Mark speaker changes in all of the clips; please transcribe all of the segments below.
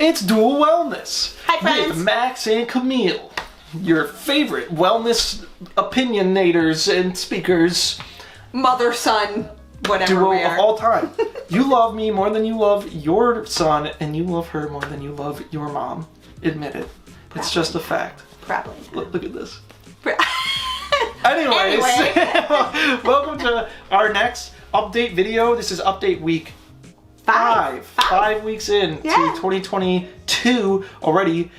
Speaker 1: It's Dual Wellness.
Speaker 2: Hi, friends.
Speaker 1: With Max and Camille, your favorite wellness opinionators and speakers.
Speaker 2: Mother, son, whatever
Speaker 1: Duo
Speaker 2: we are.
Speaker 1: of all time. You love me more than you love your son, and you love her more than you love your mom. Admit it. It's just a fact.
Speaker 2: Probably.
Speaker 1: Look at this. Anyways, welcome to our next update video. This is update week 5. 5 weeks in to 2022 already.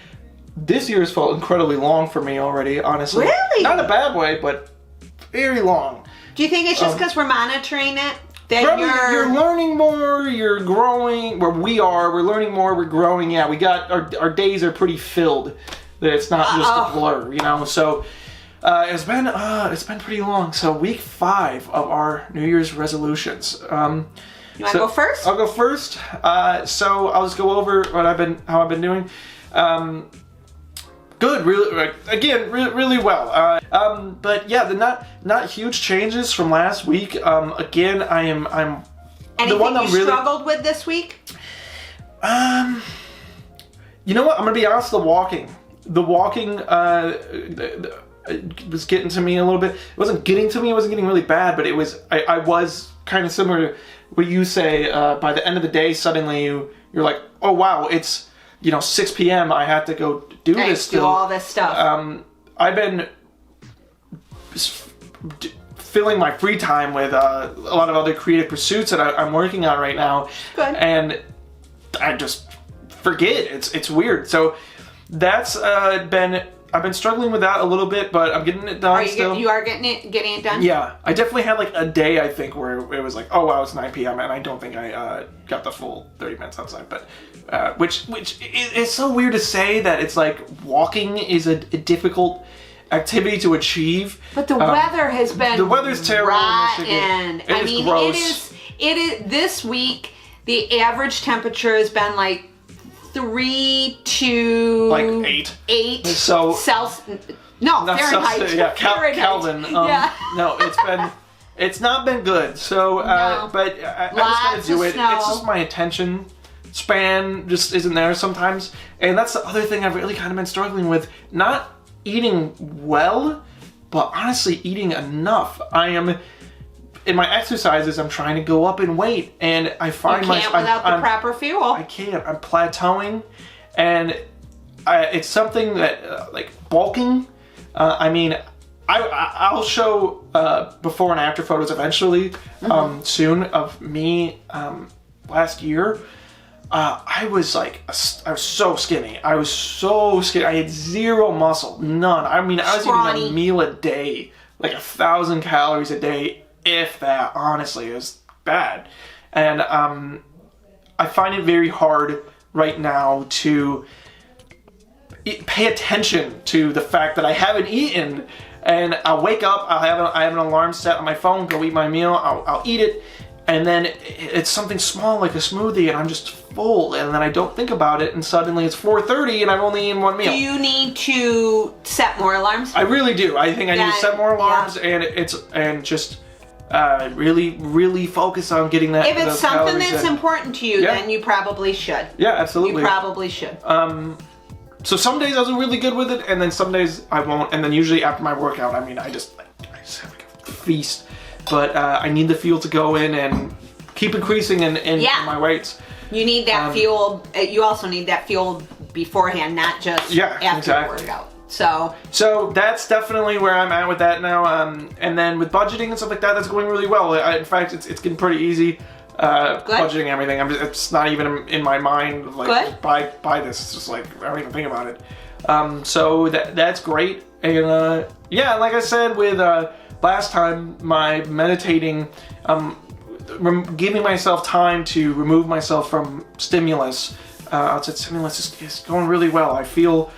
Speaker 1: This year has felt incredibly long for me already, honestly.
Speaker 2: Really?
Speaker 1: Not in a bad way, but very long.
Speaker 2: Do you think it's just because we're monitoring it? That
Speaker 1: Probably you're learning more, you're growing, where we are, we're learning more, we're growing. Yeah, we got, our days are pretty filled. That it's not just a blur, you know? So it's been pretty long. So week 5 of our New Year's resolutions.
Speaker 2: You want to go first?
Speaker 1: I'll go first. So I'll just go over how I've been doing. Good, really well. But yeah, not huge changes from last week. Again, I'm
Speaker 2: Anything
Speaker 1: the one I'm
Speaker 2: you struggled with this week?
Speaker 1: You know what? I'm gonna be honest. The walking was getting to me a little bit. It wasn't getting to me. It wasn't getting really bad, but it was. I was kind of similar to what you say. By the end of the day, suddenly you're like, oh wow, it's 6 p.m. I have to go do this.
Speaker 2: Do all this stuff.
Speaker 1: I've been filling my free time with a lot of other creative pursuits that I'm working on right now.
Speaker 2: Good.
Speaker 1: And I just forget. It's weird. So that's I've been struggling with that a little bit, but I'm getting it done still.
Speaker 2: You are getting it done?
Speaker 1: Yeah. I definitely had like a day, I think, where it was like, oh wow, it's 9 p.m. and I don't think I got the full 30 minutes outside. But which is so weird to say that it's like walking is a difficult activity to achieve.
Speaker 2: But the weather has been
Speaker 1: the weather's terrible in Michigan.
Speaker 2: I mean,
Speaker 1: gross.
Speaker 2: it is this week the average temperature has been like 3 to
Speaker 1: like 8. So
Speaker 2: Celsius. No, Fahrenheit.
Speaker 1: Celsius, yeah,
Speaker 2: Fahrenheit.
Speaker 1: Kelvin. No, it's not been good. So,
Speaker 2: No.
Speaker 1: but I just gotta do it.
Speaker 2: Snow.
Speaker 1: It's just my attention span just isn't there sometimes, and that's the other thing I've really kind of been struggling with. Not eating well, but honestly eating enough. I am. In my exercises, I'm trying to go up in weight, and I find
Speaker 2: myself without the proper fuel.
Speaker 1: I can't. I'm plateauing, and it's something that like bulking. I mean, I'll show before and after photos eventually, soon of me last year. I was so skinny. I was so skinny. I had zero muscle, none. I mean, I was eating a meal a day, like 1,000 calories a day. If that, honestly, is bad. And I find it very hard right now to pay attention to the fact that I haven't eaten. And I'll wake up, I have an alarm set on my phone, go eat my meal, I'll eat it, and then it's something small like a smoothie, and I'm just full, and then I don't think about it, and suddenly it's 4:30 and I've only eaten one meal.
Speaker 2: Do you need to set more alarms?
Speaker 1: I really do. I think I need to set more alarms, and just really focus on getting that.
Speaker 2: If it's something that's important to you, then you probably should.
Speaker 1: Yeah, absolutely.
Speaker 2: You probably should.
Speaker 1: So some days I'll do really good with it, and then some days I won't. And then usually after my workout, I mean, I just have like a feast. But I need the fuel to go in and keep increasing in my weights.
Speaker 2: You need that fuel. You also need that fuel beforehand, not just after the workout. So
Speaker 1: that's definitely where I'm at with that now. And then with budgeting and stuff like that, that's going really well. In fact, it's getting pretty easy. Budgeting everything. It's not even in my mind. Like buy this. It's just like I don't even think about it. So that's great. And yeah, like I said with last time, my meditating, giving myself time to remove myself from stimulus. Outside stimulus is going really well. I feel.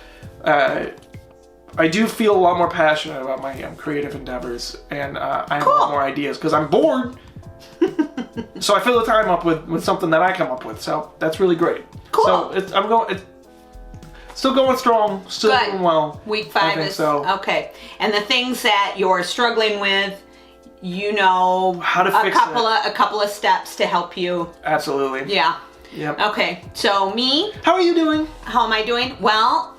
Speaker 1: I do feel a lot more passionate about my creative endeavors, and I have a lot more ideas because I'm bored. So I fill the time up with something that I come up with. So that's really great.
Speaker 2: Cool.
Speaker 1: So it's still going strong, still doing well.
Speaker 2: Week 5 is okay. And the things that you're struggling with, you know,
Speaker 1: how to fix
Speaker 2: a couple of steps to help you.
Speaker 1: Absolutely.
Speaker 2: Yeah.
Speaker 1: Yep.
Speaker 2: Okay, so me.
Speaker 1: How are you doing?
Speaker 2: How am I doing? Well,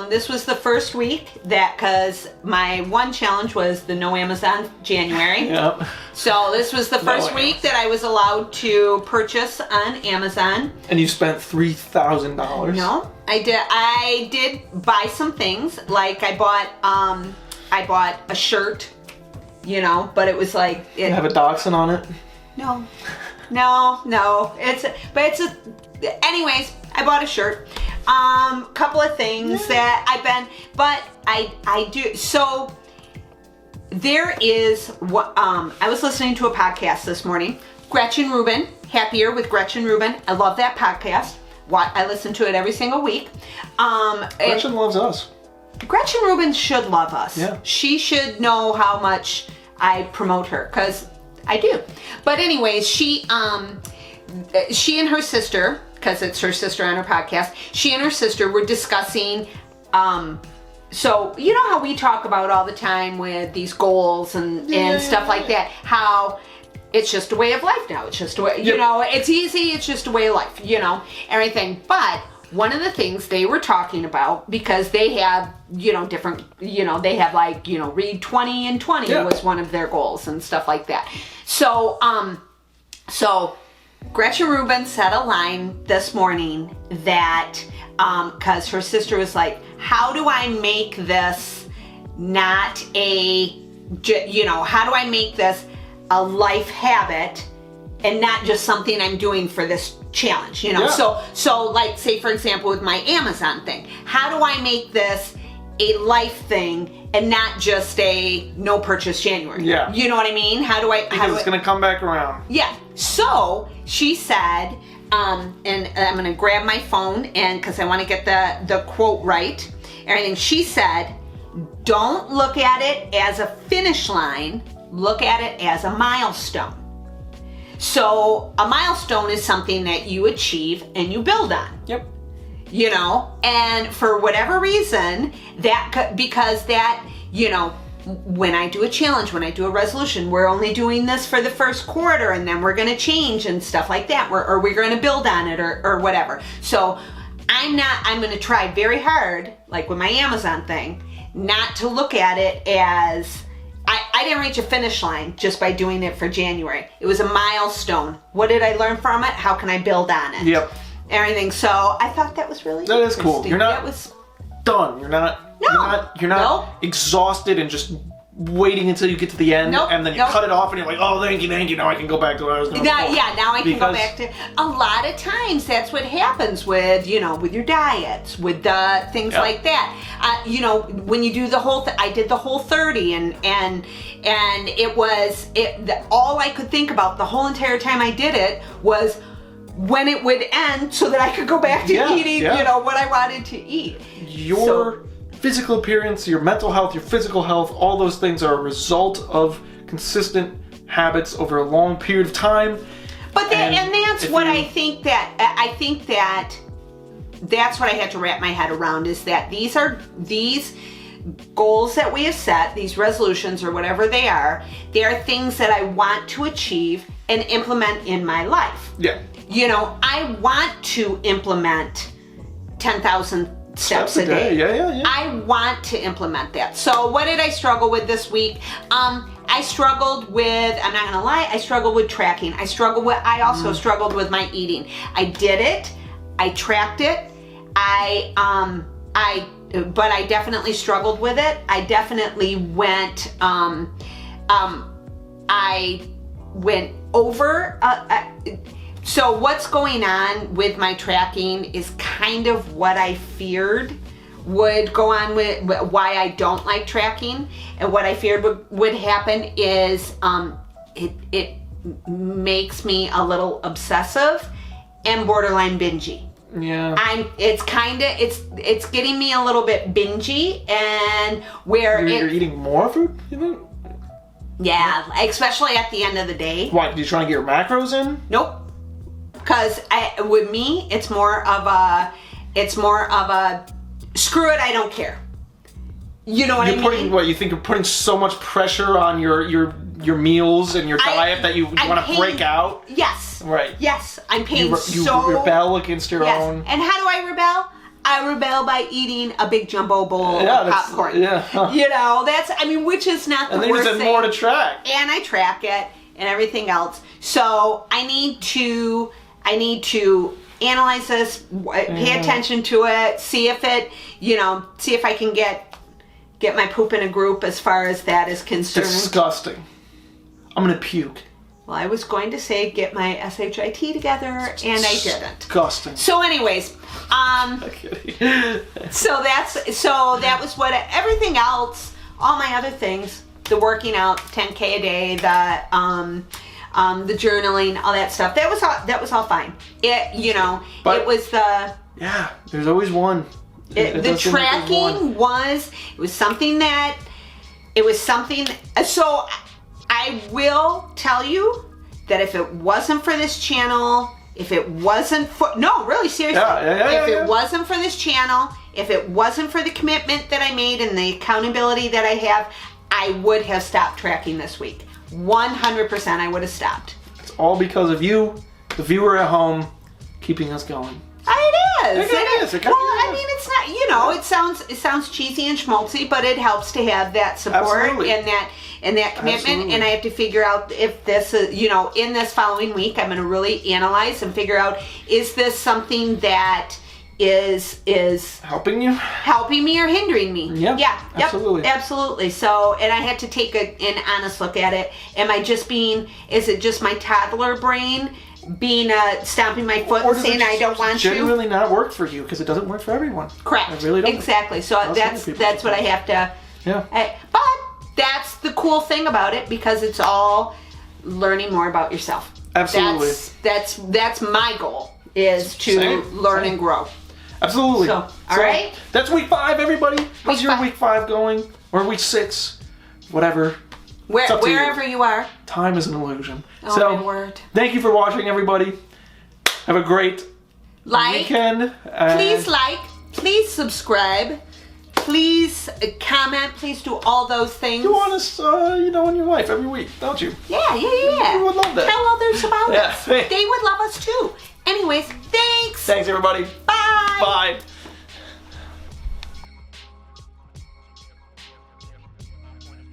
Speaker 2: this was the first week because my one challenge was the no Amazon January.
Speaker 1: Yep.
Speaker 2: So this was the first week that I was allowed to purchase on Amazon.
Speaker 1: And you spent $3,000.
Speaker 2: No, I did. I did buy some things. Like I bought a shirt, you know, but it was like
Speaker 1: You have a dachshund on it?
Speaker 2: No. Anyways, I bought a shirt. Couple of things that I do. So there is what, I was listening to a podcast this morning. Gretchen Rubin, Happier with Gretchen Rubin. I love that podcast. I listen to it every single week.
Speaker 1: Gretchen loves us.
Speaker 2: Gretchen Rubin should love us.
Speaker 1: Yeah.
Speaker 2: She should know how much I promote her, because I do. But anyways, she and her sister, because it's her sister on her podcast, she and her sister were discussing, so you know how we talk about all the time with these goals and stuff like that, how it's just a way of life now. It's just a way, you know, it's easy, it's just a way of life, you know, everything. But one of the things they were talking about, because they have, you know, different, you know, they have like, you know, read 20 and 20 was one of their goals and stuff like that. So, Gretchen Rubin said a line this morning that, cause her sister was like, how do I make this not how do I make this a life habit and not just something I'm doing for this challenge, you know?
Speaker 1: Yeah.
Speaker 2: So like, say for example, with my Amazon thing, how do I make this a life thing and not just a no purchase January?
Speaker 1: Yeah.
Speaker 2: You know what I mean?
Speaker 1: Because it's going to come back around.
Speaker 2: Yeah. So she said, and I'm going to grab my phone and because I want to get the quote right, everything. She said, don't look at it as a finish line, look at it as a milestone. So a milestone is something that you achieve and you build on.
Speaker 1: Yep.
Speaker 2: You know, and for whatever reason, because you know, when I do a challenge, when I do a resolution, we're only doing this for the first quarter and then we're going to change and stuff like that, or we're going to build on it or whatever. So I'm going to try very hard, like with my Amazon thing, not to look at it as, I didn't reach a finish line just by doing it for January. It was a milestone. What did I learn from it? How can I build on it? Yep. Everything. So I thought that was really
Speaker 1: That is cool. You're not done. You're not exhausted and just waiting until you get to the end and then you cut it off and you're like, oh, thank you, now I can go back to what I was doing before.
Speaker 2: Yeah, now I can go back to, a lot of times that's what happens with, you know, with your diets, with things like that. You know, when you do the whole, I did the whole 30 and it was, all I could think about the whole entire time I did it was when it would end so that I could go back to eating, you know, what I wanted to eat.
Speaker 1: Your physical appearance, your mental health, your physical health, all those things are a result of consistent habits over a long period of time.
Speaker 2: But that's what I think that that's what I had to wrap my head around, is that these goals that we have set, these resolutions or whatever they are things that I want to achieve and implement in my life.
Speaker 1: Yeah.
Speaker 2: You know, I want to implement 10,000 steps a day.
Speaker 1: Yeah.
Speaker 2: I want to implement that. So what did I struggle with this week? I struggled with, I'm not gonna lie, I struggled with tracking. I also struggled with my eating. I did it, I tracked it, but I definitely struggled with it. I definitely went, I went over, so what's going on with my tracking is kind of what I feared would go on with why I don't like tracking, and what I feared would happen is it makes me a little obsessive and borderline bingey.
Speaker 1: Yeah.
Speaker 2: It's getting me a little bit bingey, and where
Speaker 1: you're eating more food, you think?
Speaker 2: Yeah, especially at the end of the day.
Speaker 1: Why? Are you trying to get your macros in?
Speaker 2: Nope. Because with me, it's more of a screw it, I don't care. You know what I mean?
Speaker 1: You think you're putting so much pressure on your your meals and your
Speaker 2: I-
Speaker 1: diet that you
Speaker 2: I'm
Speaker 1: want to
Speaker 2: paying-
Speaker 1: break out.
Speaker 2: Yes.
Speaker 1: Right.
Speaker 2: Yes, I'm paying
Speaker 1: You rebel against your
Speaker 2: yes.
Speaker 1: own.
Speaker 2: And how do I rebel? I rebel by eating a big jumbo bowl of popcorn.
Speaker 1: Yeah. Huh.
Speaker 2: You know, which is not the
Speaker 1: And then you
Speaker 2: worst
Speaker 1: said
Speaker 2: thing.
Speaker 1: more to track.
Speaker 2: And I track it and everything else. So I need to analyze this, pay attention to it, see if I can get my poop in a group as far as that is concerned.
Speaker 1: Disgusting. I'm gonna puke.
Speaker 2: Well, I was going to say get my SHIT together, and I didn't.
Speaker 1: Disgusting.
Speaker 2: So, anyways, so that was what everything else, all my other things, the working out, 10K a day, the journaling, all that stuff. That was all fine.
Speaker 1: But-
Speaker 2: it was the.
Speaker 1: Yeah, there's always one.
Speaker 2: The tracking was something so I will tell you that if it wasn't for this channel, if it wasn't for seriously, if it wasn't for this channel, if it wasn't for the commitment that I made and the accountability that I have, I would have stopped tracking this week. 100% I would have stopped.
Speaker 1: It's all because of you, the viewer at home, keeping us going.
Speaker 2: It is.
Speaker 1: It is.
Speaker 2: Well, I mean, it's not. It sounds cheesy and schmaltzy, but it helps to have that support
Speaker 1: Absolutely.
Speaker 2: and that commitment.
Speaker 1: Absolutely.
Speaker 2: And I have to figure out if this is, in this following week, I'm going to really analyze and figure out, is this something that is
Speaker 1: Helping you?
Speaker 2: helping me or hindering me?
Speaker 1: Yeah,
Speaker 2: Yep,
Speaker 1: absolutely.
Speaker 2: absolutely. So, and I had to take an honest look at it. Is it just my toddler brain being stamping my foot and saying I don't want to?
Speaker 1: Genuinely not work for you because it doesn't work for everyone.
Speaker 2: Correct.
Speaker 1: It really doesn't.
Speaker 2: Exactly. So that's what I have to.
Speaker 1: Yeah.
Speaker 2: But that's the cool thing about it, because it's all learning more about yourself.
Speaker 1: Absolutely.
Speaker 2: That's my goal, is to
Speaker 1: Same.
Speaker 2: learn and grow.
Speaker 1: Absolutely.
Speaker 2: So, all right.
Speaker 1: That's week 5, everybody. How's your
Speaker 2: 5.
Speaker 1: week 5 going? Or week 6? Whatever. It's up to you.
Speaker 2: Wherever you are.
Speaker 1: Time is an illusion.
Speaker 2: Oh, my word.
Speaker 1: Thank you for watching, everybody. Have a great weekend.
Speaker 2: Please subscribe. Please comment. Please do all those things.
Speaker 1: You want us, on your wife every week, don't you?
Speaker 2: Yeah.
Speaker 1: We would love that.
Speaker 2: Tell others about
Speaker 1: Yeah.
Speaker 2: us. They would love us too. Anyways, thanks.
Speaker 1: Thanks, everybody.
Speaker 2: Bye.
Speaker 1: Bye.